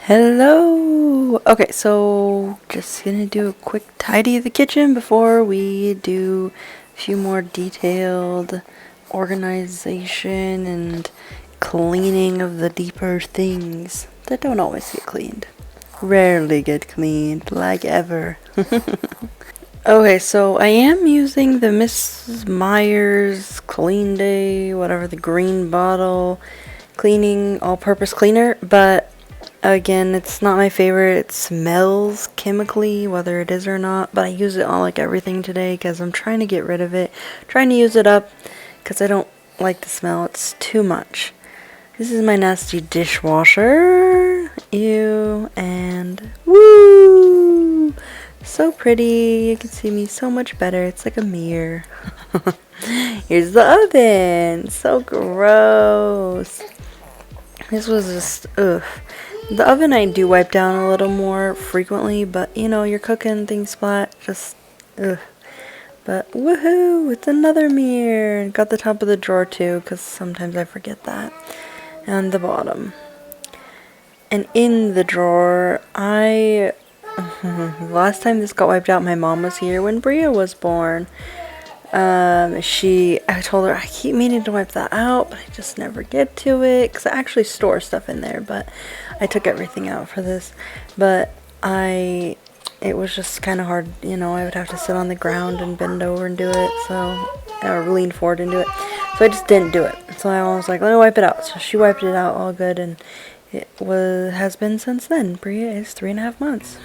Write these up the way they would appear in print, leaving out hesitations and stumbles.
Hello! Okay, so just gonna do a quick tidy of the kitchen before we do a few more detailed organization and cleaning of the deeper things that don't always get cleaned. Rarely get cleaned, like ever. Okay, so I am using the Mrs. Meyer's Clean Day, whatever, the green bottle cleaning all-purpose cleaner, but again, it's not my favorite. It smells chemically, whether it is or not, but I use it on like everything today because I'm trying to get rid of it, trying to use it up because I don't like the smell. It's too much. This is my nasty dishwasher. Ew, and woo! So pretty. You can see me so much better. It's like a mirror. Here's the oven. So gross. This was just, ugh. The oven I do wipe down a little more frequently, but you know, you're cooking, things splat, just, ugh. But woohoo, it's another mirror. Got the top of the drawer too, because sometimes I forget that. And the bottom. And in the drawer, last time this got wiped out, my mom was here when Bria was born. I told her I keep meaning to wipe that out, but I just never get to it, because I actually store stuff in there, but I took everything out for this, but it was just kind of hard, you know, I would have to sit on the ground and bend over and do it, or lean forward and do it, so I just didn't do it, so I was like, let me wipe it out, so she wiped it out all good, and has been since then. Bria is 3.5 months.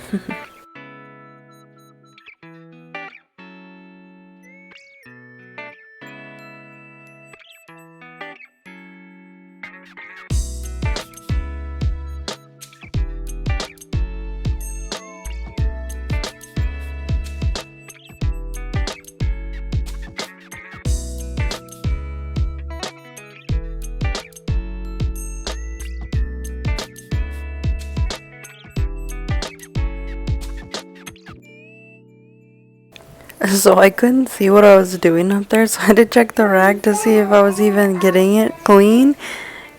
So I couldn't see what I was doing up there, so I had to check the rag to see if I was even getting it clean,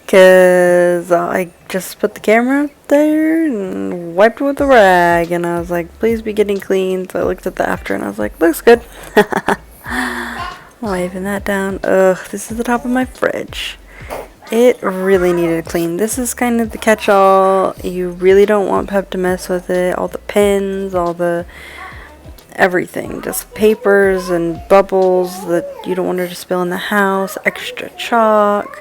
because I just put the camera up there and wiped it with the rag, and I was like, please be getting clean. So I looked at the after and I was like, looks good. Wiping that down. Ugh, this is the top of my fridge. It really needed clean. This is kind of the catch-all. You really don't want Pep to mess with it. All the pens, all the everything, just papers and bubbles that you don't want her to spill in the house, extra chalk,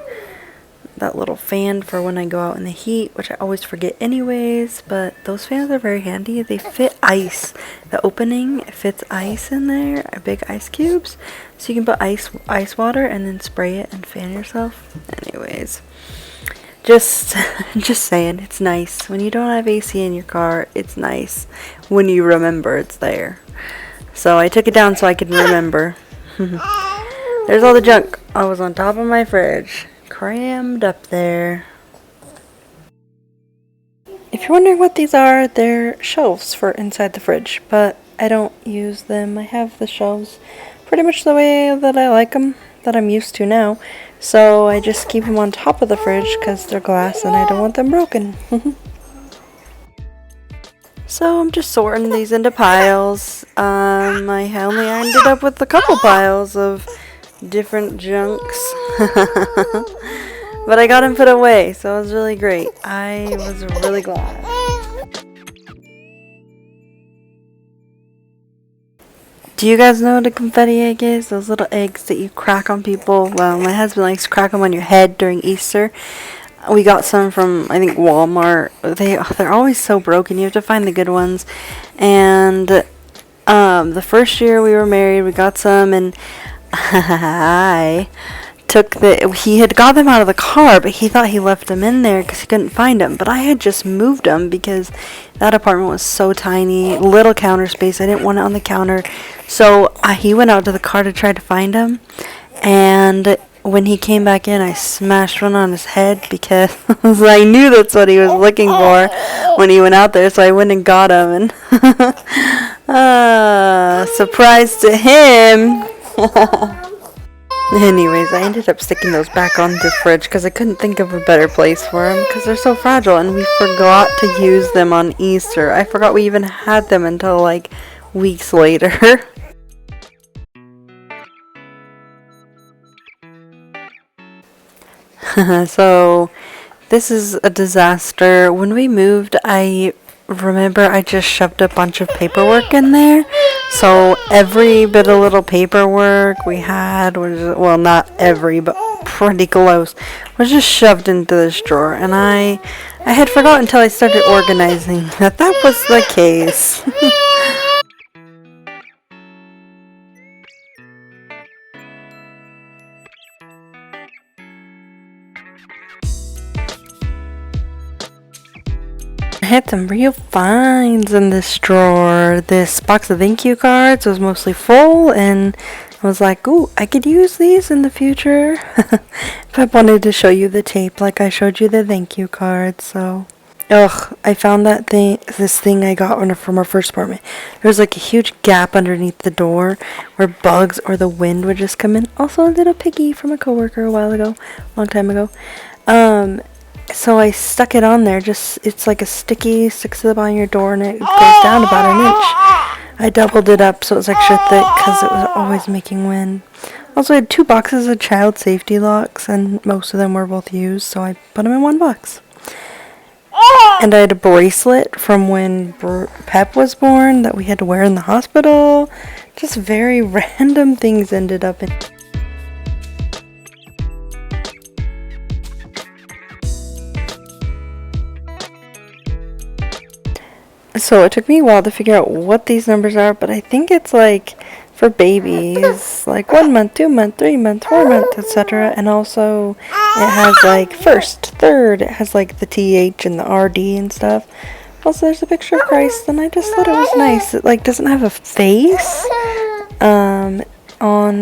that little fan for when I go out in the heat, which I always forget anyways, but those fans are very handy. They fit ice. The opening fits ice in there, big ice cubes, so you can put ice water and then spray it and fan yourself. Anyways, just saying, it's nice when you don't have AC in your car. It's nice when you remember it's there. So I took it down so I could remember. There's all the junk. I was on top of my fridge, crammed up there. If you're wondering what these are, they're shelves for inside the fridge, but I don't use them. I have the shelves pretty much the way that I like them, that I'm used to now. So I just keep them on top of the fridge because they're glass and I don't want them broken. So I'm just sorting these into piles. I only ended up with a couple piles of different junks. But I got them put away, so it was really great. I was really glad. Do you guys know what a confetti egg is? Those little eggs that you crack on people. Well, my husband likes to crack them on your head during Easter. We got some from, I think, Walmart. They're always so broken. You have to find the good ones. And the first year we were married, we got some, and he had got them out of the car, but he thought he left them in there because he couldn't find them. But I had just moved them because that apartment was so tiny, little counter space. I didn't want it on the counter. So he went out to the car to try to find them, and when he came back in, I smashed one on his head because I knew that's what he was looking for when he went out there, so I went and got him, and surprise to him. Anyways, I ended up sticking those back on the fridge because I couldn't think of a better place for them because they're so fragile, and we forgot to use them on Easter. I forgot we even had them until like weeks later. So this is a disaster. When we moved, I remember I just shoved a bunch of paperwork in there. So every bit of little paperwork we had was, well, not every, but pretty close, was just shoved into this drawer. And I had forgotten until I started organizing that was the case. I had some real finds in this drawer. This box of thank you cards was mostly full, and I was like, ooh, I could use these in the future. If I wanted to show you the tape like I showed you the thank you cards, so. Ugh, I found this thing I got from our first apartment. There was like a huge gap underneath the door where bugs or the wind would just come in. Also a little piggy from a coworker a while ago, long time ago. So I stuck it on there, it's like a sticky, sticks to the bottom of your door, and it goes down about an inch. I doubled it up so it was extra thick because it was always making wind. Also, I had 2 boxes of child safety locks, and most of them were both used, so I put them in one box. And I had a bracelet from when Pep was born that we had to wear in the hospital. Just very random things ended up in. So it took me a while to figure out what these numbers are, but I think it's like for babies, like 1 month, 2 month, 3 month, 4 month, etc. And also it has like first, third, it has like the TH and the RD and stuff. Also there's a picture of Christ, and I just thought it was nice. It like doesn't have a face on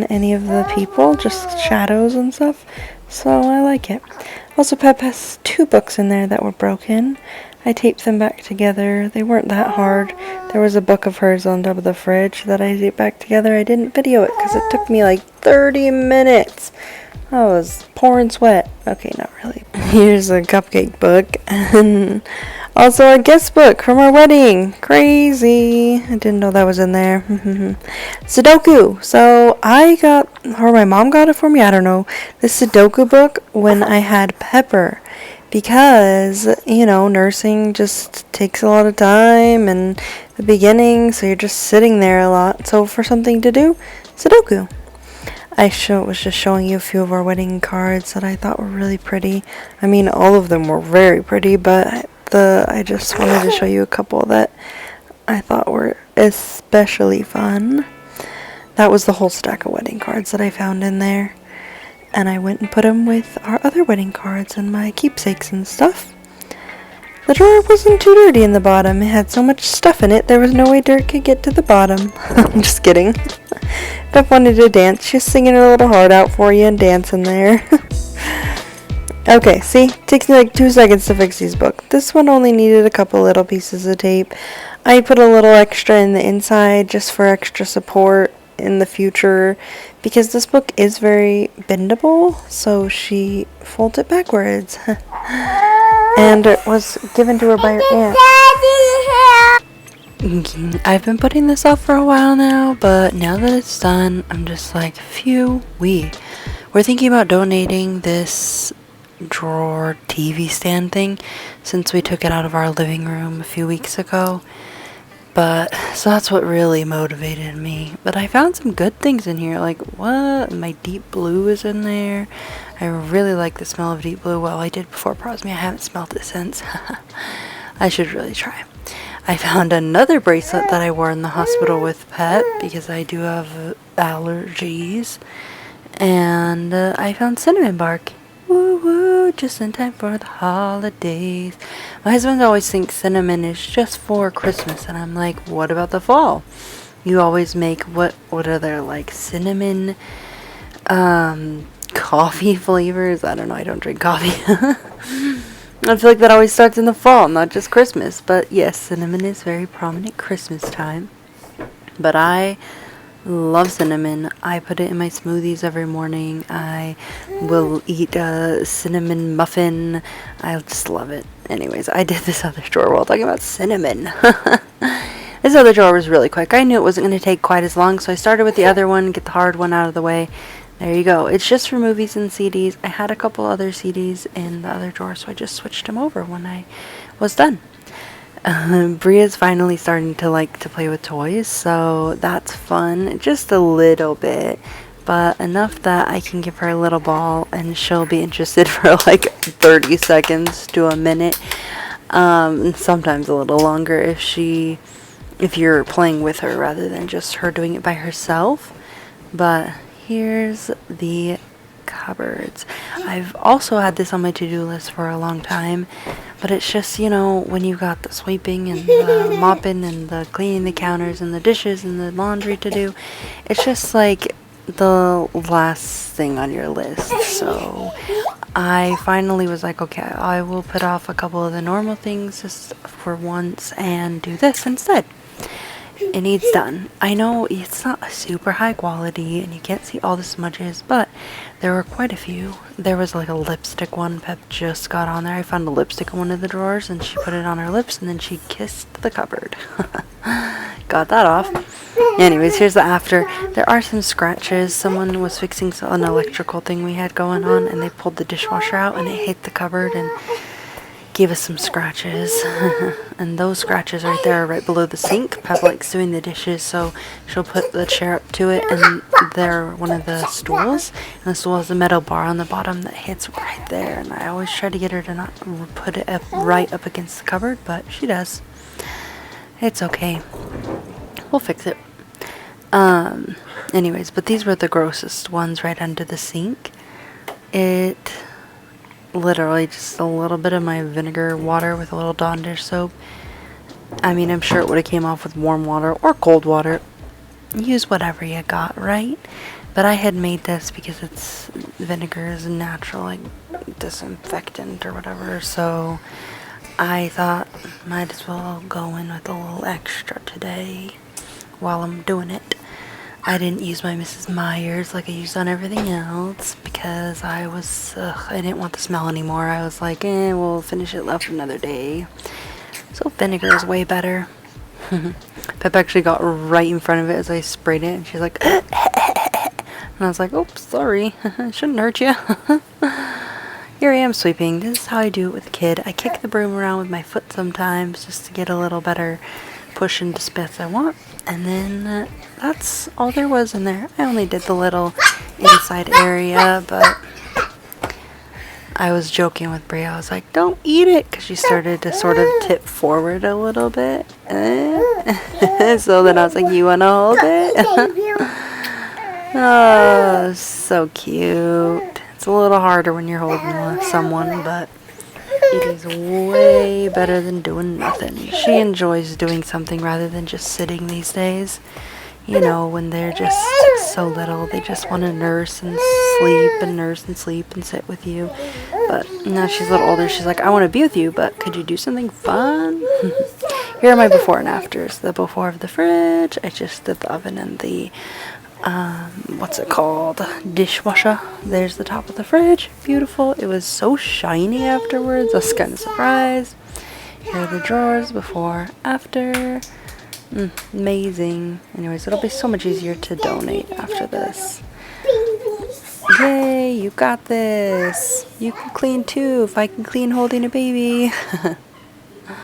any of the people, just shadows and stuff. So I like it. Also Pep has 2 books in there that were broken. I taped them back together. They weren't that hard. There was a book of hers on top of the fridge that I taped back together. I didn't video it because it took me like 30 minutes. I was pouring sweat. Okay, not really. Here's a cupcake book. And also a guest book from our wedding. Crazy. I didn't know that was in there. Sudoku. So I got, or my mom got it for me, I don't know, this Sudoku book when I had Pepper. Because, you know, nursing just takes a lot of time in the beginning, so you're just sitting there a lot. So for something to do, Sudoku. I was just showing you a few of our wedding cards that I thought were really pretty. I mean, all of them were very pretty, but I just wanted to show you a couple that I thought were especially fun. That was the whole stack of wedding cards that I found in there. And I went and put them with our other wedding cards and my keepsakes and stuff. The drawer wasn't too dirty in the bottom. It had so much stuff in it, there was no way dirt could get to the bottom. I'm just kidding. Pep wanted to dance. She's singing her little heart out for you and dancing there. Okay, see? Takes me like 2 seconds to fix these books. This one only needed a couple little pieces of tape. I put a little extra in the inside just for extra support in the future, because this book is very bendable, so she folds it backwards. And it was given to her by her aunt. I've been putting this off for a while now, but now that it's done, I'm just like, phew, we're thinking about donating this drawer TV stand thing since we took it out of our living room a few weeks ago. But, so that's what really motivated me. But I found some good things in here. Like, what? My deep blue is in there. I really like the smell of deep blue. Well, I did before Prosme. I haven't smelled it since. I should really try. I found another bracelet that I wore in the hospital with Pet because I do have allergies. And I found cinnamon bark. Woo woo, just in time for the holidays. My husband always thinks cinnamon is just for Christmas, and I'm like, what about the fall? You always make, what are there, like cinnamon coffee flavors? I don't know, I don't drink coffee. I feel like that always starts in the fall, not just Christmas. But yes, cinnamon is very prominent Christmas time. But I Love cinnamon. I put it in my smoothies every morning. I will eat a cinnamon muffin. I just love it. Anyways, I did this other drawer while talking about cinnamon. This other drawer was really quick. I knew it wasn't going to take quite as long, so I started with the other one, get the hard one out of the way. There you go. It's just for movies and CDs. I had a couple other CDs in the other drawer, so I just switched them over when I was done. Bria's finally starting to like to play with toys, so that's fun. Just a little bit, but enough that I can give her a little ball and she'll be interested for like 30 seconds to a minute. Sometimes a little longer if you're playing with her rather than just her doing it by herself. But here's the cupboards. I've also had this on my to-do list for a long time, but it's just, you know, when you've got the sweeping and the mopping and the cleaning the counters and the dishes and the laundry to do, it's just like the last thing on your list. So I finally was like, okay, I will put off a couple of the normal things just for once and do this instead. It needs done. I know it's not a super high quality and you can't see all the smudges, but there were quite a few. There was like a lipstick one Pep just got on there. I found a lipstick in one of the drawers and she put it on her lips and then she kissed the cupboard. Got that off. Anyways, here's the after. There are some scratches. Someone was fixing an electrical thing we had going on and they pulled the dishwasher out and it hit the cupboard and gave us some scratches. And those scratches right there are right below the sink. Pep likes doing the dishes, so she'll put the chair up to it and they're one of the stools, and the stool has a metal bar on the bottom that hits right there, and I always try to get her to not put it up right up against the cupboard, but she does. It's okay, we'll fix it. Anyways, but these were the grossest ones right under the sink. It literally just a little bit of my vinegar water with a little Dawn dish soap. I mean, I'm sure it would have came off with warm water or cold water. Use whatever you got, right? But I had made this because it's vinegar is a natural like disinfectant or whatever, so I thought might as well go in with a little extra today while I'm doing it. I didn't use my Mrs. Myers like I used on everything else because I didn't want the smell anymore. I was like, we'll finish it up another day. So vinegar is way better. Pep actually got right in front of it as I sprayed it and she's like, and I was like, oops, sorry. Shouldn't hurt you. Here I am sweeping. This is how I do it with a kid. I kick the broom around with my foot sometimes just to get a little better push into space I want. And then that's all there was in there. I only did the little inside area, but I was joking with Bria. I was like, don't eat it, because she started to sort of tip forward a little bit. So then I was like, you want to hold it? Oh, so cute. It's a little harder when you're holding someone, but it is way better than doing nothing. She enjoys doing something rather than just sitting these days. You know, when they're just so little, they just want to nurse and sleep and sit with you. But now she's a little older, she's like, I want to be with you, but could you do something fun? Here are my before and afters. The before of the fridge, I just did the oven and the what's it called, dishwasher. There's the top of the fridge, beautiful. It was so shiny afterwards, I was kind of surprised. Here are the drawers, before, after. Amazing. Anyways, it'll be so much easier to donate after this. Yay, you got this. You can clean too, if I can clean holding a baby.